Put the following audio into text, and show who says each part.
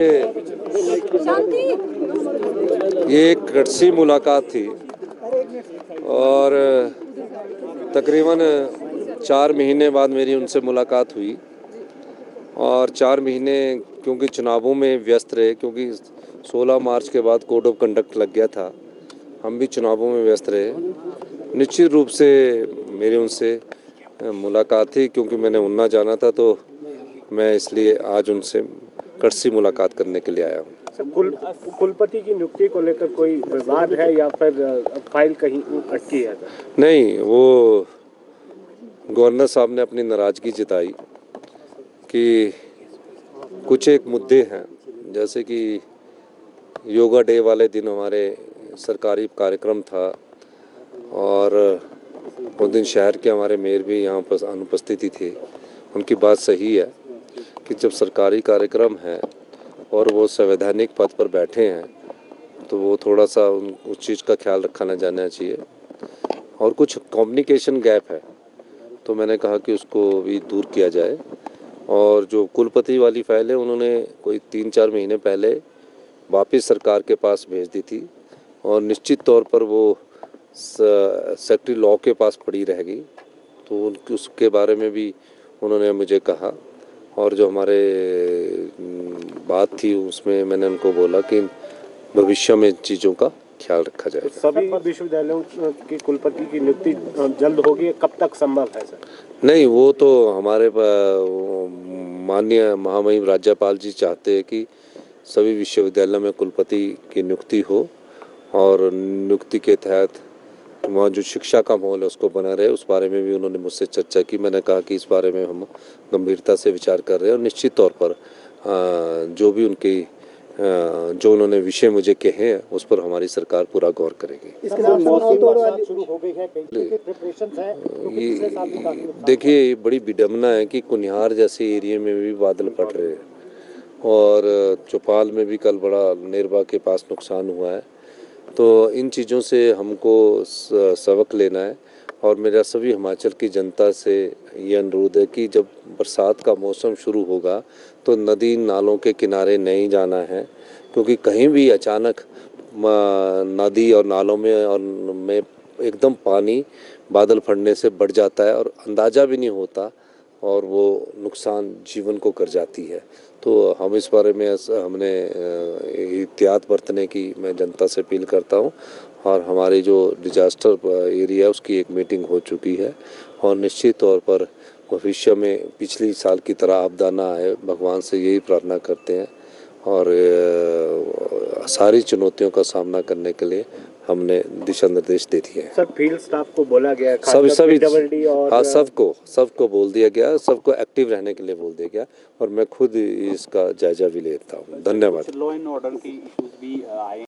Speaker 1: ये एक कटसी मुलाकात थी और तकरीबन 4 महीने बाद मेरी उनसे मुलाकात हुई और 4 महीने क्योंकि चुनावों में व्यस्त रहे, क्योंकि 16 मार्च के बाद कोड ऑफ कंडक्ट लग गया था, हम भी चुनावों में व्यस्त रहे। निश्चित रूप से मेरी उनसे मुलाकात थी, क्योंकि मैंने उन्ना जाना था, तो मैं इसलिए आज उनसे कटसी मुलाकात करने के लिए आया हूँ।
Speaker 2: कुलपति की नियुक्ति को लेकर कोई विवाद है या फिर फाइल कहीं अटकी है?
Speaker 1: नहीं, वो गवर्नर साहब ने अपनी नाराज़गी जताई कि कुछ एक मुद्दे हैं, जैसे कि योगा डे वाले दिन हमारे सरकारी कार्यक्रम था और उस दिन शहर के हमारे मेयर भी यहाँ पर अनुपस्थिति थे। उनकी बात सही है कि जब सरकारी कार्यक्रम है और वो संवैधानिक पद पर बैठे हैं तो वो थोड़ा सा उस चीज़ का ख्याल रखा जाना चाहिए। और कुछ कम्युनिकेशन गैप है, तो मैंने कहा कि उसको भी दूर किया जाए। और जो कुलपति वाली फाइल है, उन्होंने कोई 3-4 महीने पहले वापस सरकार के पास भेज दी थी और निश्चित तौर पर वो सेक्रेटरी लॉ के पास पड़ी रहेगी, तो उसके बारे में भी उन्होंने मुझे कहा। और जो हमारे बात थी उसमें मैंने उनको बोला कि भविष्य में चीज़ों का ख्याल रखा जाए।
Speaker 2: सभी विश्वविद्यालयों के कुलपति की नियुक्ति जल्द होगी, कब तक संभव है सर?
Speaker 1: नहीं, वो तो हमारे माननीय महामहिम राज्यपाल जी चाहते हैं कि सभी विश्वविद्यालयों में कुलपति की नियुक्ति हो और नियुक्ति के तहत वहाँ जो शिक्षा का माहौल है उसको बना रहे। उस बारे में भी उन्होंने मुझसे चर्चा की। मैंने कहा कि इस बारे में हम गंभीरता से विचार कर रहे हैं और निश्चित तौर पर जो भी उनकी जो उन्होंने विषय मुझे कहे हैं उस पर हमारी सरकार पूरा गौर करेगी।
Speaker 2: इसके साथ शुरू हो गई है, प्रिपरेशंस है,
Speaker 1: देखिए, ये बड़ी विडम्बना है कि कुनिहार जैसे एरिया में भी बादल फट रहे हैं और चौपाल में भी कल बड़ा नेरबा के पास नुकसान हुआ है। तो इन चीज़ों से हमको सबक लेना है और मेरा सभी हिमाचल की जनता से ये अनुरोध है कि जब बरसात का मौसम शुरू होगा तो नदी नालों के किनारे नहीं जाना है, क्योंकि कहीं भी अचानक नदी और नालों में एकदम पानी बादल फटने से बढ़ जाता है और अंदाज़ा भी नहीं होता और वो नुकसान जीवन को कर जाती है। तो हम इस बारे में हमने एहतियात बरतने की मैं जनता से अपील करता हूँ और हमारी जो डिजास्टर एरिया है उसकी एक मीटिंग हो चुकी है और निश्चित तौर पर भविष्य में पिछली साल की तरह आपदा ना आए, भगवान से यही प्रार्थना करते हैं। और सारी चुनौतियों का सामना करने के लिए हमने दिशा निर्देश दे दिए हैं।
Speaker 2: सर, फील्ड स्टाफ को बोला गया है,
Speaker 1: सभी और हाँ, सबको बोल दिया गया, सबको एक्टिव रहने के लिए बोल दिया गया और मैं खुद इसका जायजा भी लेता हूँ। धन्यवाद।
Speaker 3: लॉ एंड ऑर्डर की इश्यूज भी आए।